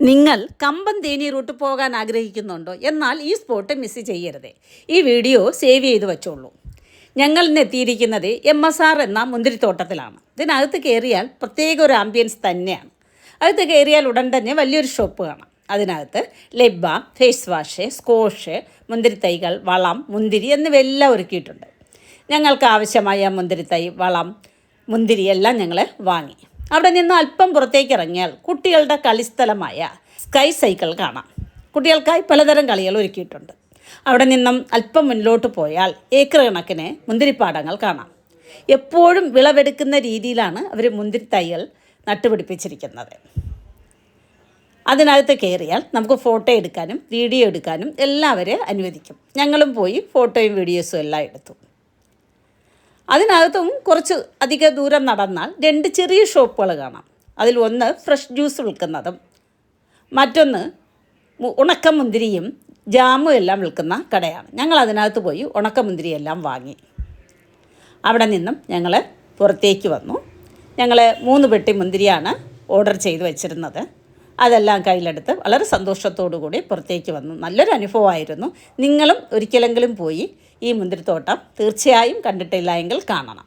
നിങ്ങൾ കമ്പം തേനി റൂട്ട് പോകാൻ ആഗ്രഹിക്കുന്നുണ്ടോ? എന്നാൽ ഈ സ്പോട്ട് മിസ് ചെയ്യരുത്. ഈ വീഡിയോ സേവ് ചെയ്ത് വെച്ചോളൂ. ഞങ്ങൾ ഇന്ന് എത്തിയിരിക്കുന്നത് MSR എന്ന മുന്തിരിത്തോട്ടത്തിലാണ്. ഇതിനകത്ത് കയറിയാൽ പ്രത്യേക ഒരു ആംബിയൻസ് തന്നെയാണ്. അകത്ത് കയറിയാൽ ഉടൻ തന്നെ വലിയൊരു ഷോപ്പ് കാണാം. അതിനകത്ത് ലെബ, ഫേസ് വാഷ്, സ്കോഷ്, മുന്തിരിത്തൈകൾ, വളം, മുന്തിരി എന്നിവയെല്ലാം ഒരുക്കിയിട്ടുണ്ട്. ഞങ്ങൾക്ക് ആവശ്യമായ മുന്തിരിത്തൈ, വളം, മുന്തിരി എല്ലാം ഞങ്ങൾ വാങ്ങി. അവിടെ നിന്ന് അല്പം പുറത്തേക്ക് ഇറങ്ങിയാൽ കുട്ടികളുടെ കളിസ്ഥലമായ സ്കൈ സൈക്കിൾ കാണാം. കുട്ടികൾക്കായി പലതരം കളികൾ ഒരുക്കിയിട്ടുണ്ട്. അവിടെ നിന്നും അല്പം മുന്നിലോട്ട് പോയാൽ ഏക്കർ കണക്കിന് മുന്തിരിപ്പാടങ്ങൾ കാണാം. എപ്പോഴും വിളവെടുക്കുന്ന രീതിയിലാണ് അവർ മുന്തിരിത്തൈകൾ നട്ടുപിടിപ്പിച്ചിരിക്കുന്നത്. അതിനകത്ത് കയറിയാൽ നമുക്ക് ഫോട്ടോ എടുക്കാനും വീഡിയോ എടുക്കാനും എല്ലാവരെയും അനുവദിക്കും. ഞങ്ങളും പോയി ഫോട്ടോയും വീഡിയോസും എല്ലാം എടുത്തു. അതിനകത്തും കുറച്ച് അധിക ദൂരം നടന്നാൽ 2 ചെറിയ ഷോപ്പുകൾ കാണാം. അതിൽ ഒന്ന് ഫ്രഷ് ജ്യൂസ് വിൽക്കുന്നതും മറ്റൊന്ന് ഉണക്കമുന്തിരിയും ജാമും എല്ലാം വിൽക്കുന്ന കടയാണ്. ഞങ്ങൾ അതിനകത്ത് പോയി ഉണക്കമുന്തിരിയെല്ലാം വാങ്ങി. അവിടെ നിന്നും ഞങ്ങൾ പുറത്തേക്ക് വന്നു. ഞങ്ങൾ 3 പെട്ടി മുന്തിരിയാണ് ഓർഡർ ചെയ്ത് വെച്ചിരുന്നത്. അതെല്ലാം കയ്യിലെടുത്ത് വളരെ സന്തോഷത്തോടു കൂടി പുറത്തേക്ക് വന്നു. നല്ലൊരു അനുഭവമായിരുന്നു. നിങ്ങളും ഒരിക്കലെങ്കിലും പോയി ഈ മുന്തിരിത്തോട്ടം തീർച്ചയായും കണ്ടിട്ടില്ല എങ്കിൽ കാണണം.